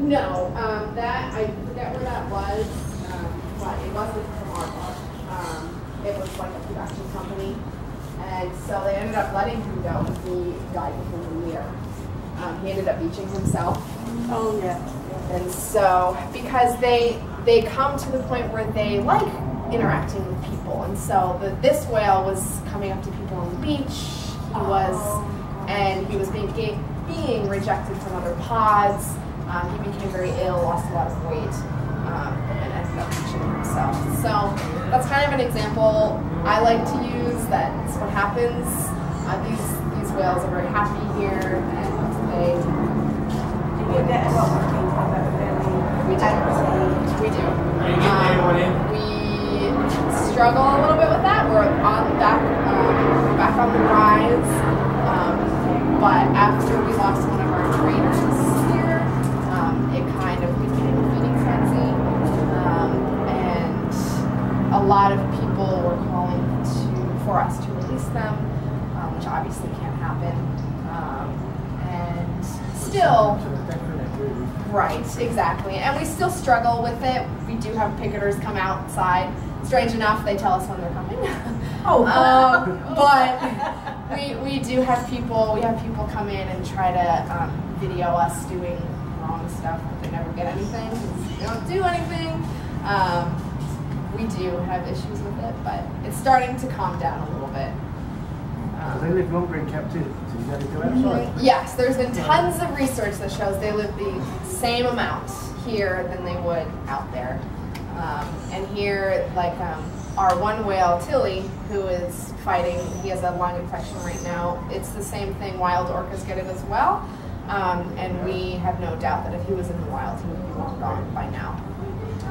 No, that, I forget where that was, but it wasn't from our park. It was like a production company. And so they ended up letting him go, and he died within a year. He ended up beaching himself. Oh, yeah. And so, because they come to the point where they like interacting with people. And so this whale was coming up to people on the beach. He was being rejected from other pods. He became very ill, lost a lot of weight, and ended up beaching himself. So that's kind of an example I like to use. That's what happens. These whales are very happy here, and they. Do you get a lot of people that are very We do. We struggle a little bit with that. We're back on the rise. But after we lost one of our trainers here, it kind of became a feeding frenzy. And a lot of people were calling for us to release them, which obviously can't happen. And still, right, exactly. And we still struggle with it. We do have picketers come outside. Strange enough, they tell us when they're coming. But we do have people. We have people come in and try to video us doing wrong stuff, but they never get anything because they don't do anything. We do have issues with it, but it's starting to calm down a little bit. They live longer in captivity. You got to go outside. Yes, there's been tons of research that shows they live the same amount here than they would out there. And here, like our one whale, Tilly, who is fighting, he has a lung infection right now. It's the same thing, wild orcas get it as well. And we have no doubt that if he was in the wild, he would be long gone by now.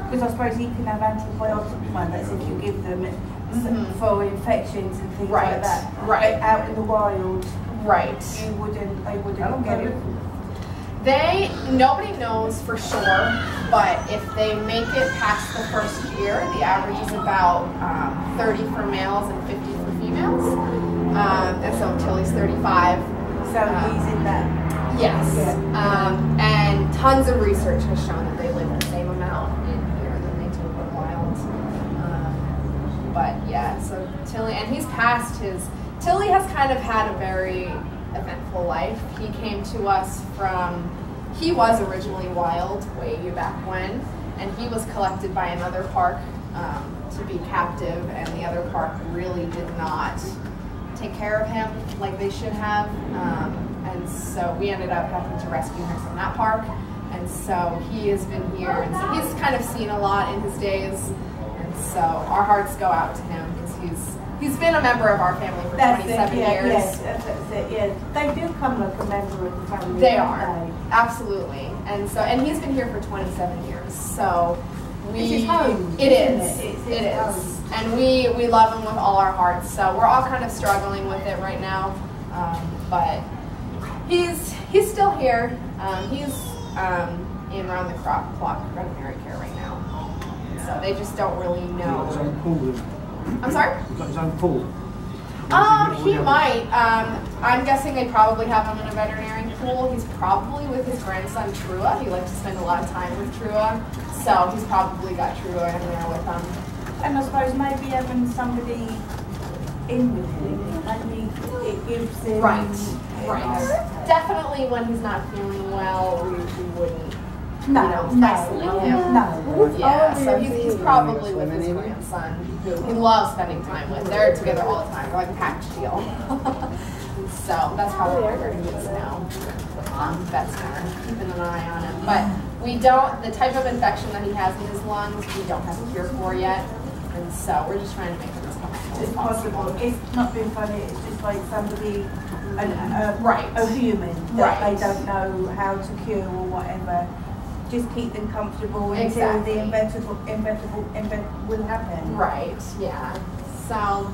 Because I suppose he can have antibiotics, man, that's if you give them for infections and things like that. Right. But out in the wild, right. They wouldn't get it. Nobody knows for sure, but if they make it past the first year, the average is about 30 for males and 50 for females. And so Tilly's 35. So he's in that. Yes. Yeah. And tons of research has shown that they live the same amount in here than they do in wild. But yeah, so Tilly, and he's past his, Tilly has kind of had a very eventful life. He came to us from, he was originally wild way back when, and he was collected by another park to be captive, and the other park really did not take care of him like they should have. And so we ended up having to rescue him from that park. And so he has been here, and so he's kind of seen a lot in his days. And so our hearts go out to him because he's been a member of our family for 27 years. Yes, that's it, yeah. They do come like a member of the family. They are, absolutely. And so, and he's been here for 27 years. So it's his home. It is. It is. And we love him with all our hearts. So we're all kind of struggling with it right now. But he's still here. He's in around the clock veterinary care right now. So they just don't really know. He's got his own pool. I'm sorry? He's got his own pool. He might. I'm guessing they probably have him in a veterinary pool. He's probably with his grandson Trua. He likes to spend a lot of time with Trua. So he's probably got Trua in there with him. And I suppose maybe having somebody in with him, maybe it gives him... Right. Definitely when he's not feeling well, we wouldn't, isolate him. No. Yeah, so he's probably with his grandson, who he loves spending time with. They're together all the time. They're like a package deal. So that's probably where he is now. That's kind of keeping an eye on him. But we don't, the type of infection that he has in his lungs, we don't have a cure for yet. And so we're just trying to make him as comfortable as possible. It's not being funny, it's just like somebody, right. a human that they don't know how to cure or whatever. Just keep them comfortable until the inevitable will happen. Right, yeah. So,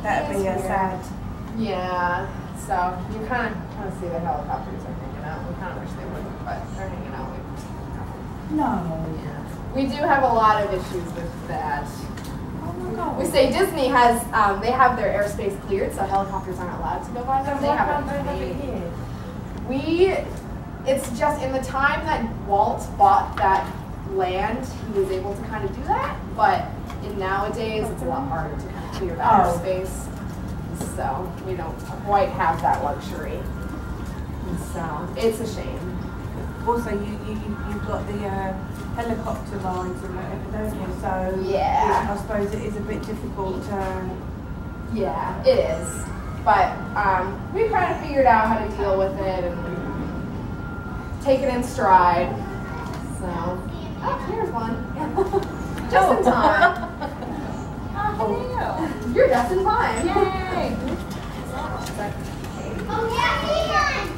that'd be a sad. Yeah, so you kind of see the helicopters are hanging out. We kind of wish they wouldn't, but they're hanging out. No. Yeah. We do have a lot of issues with that. Oh my God. We say Disney has, they have their airspace cleared, so helicopters aren't allowed to go by them. So they why haven't can't they have it here? it's just in the time that Walt bought that land, he was able to kind of do that, but nowadays it's a lot harder to kind of clear that space. So we don't quite have that luxury. So it's a shame. Also, you've got the helicopter rides and whatever, don't you? So yeah, I suppose it is a bit difficult. Yeah, it is. But we kind of figured out how to deal with it and take it in stride. So, oh, here's one. Just in time. Oh, You're just in time. yay! Oh, yeah,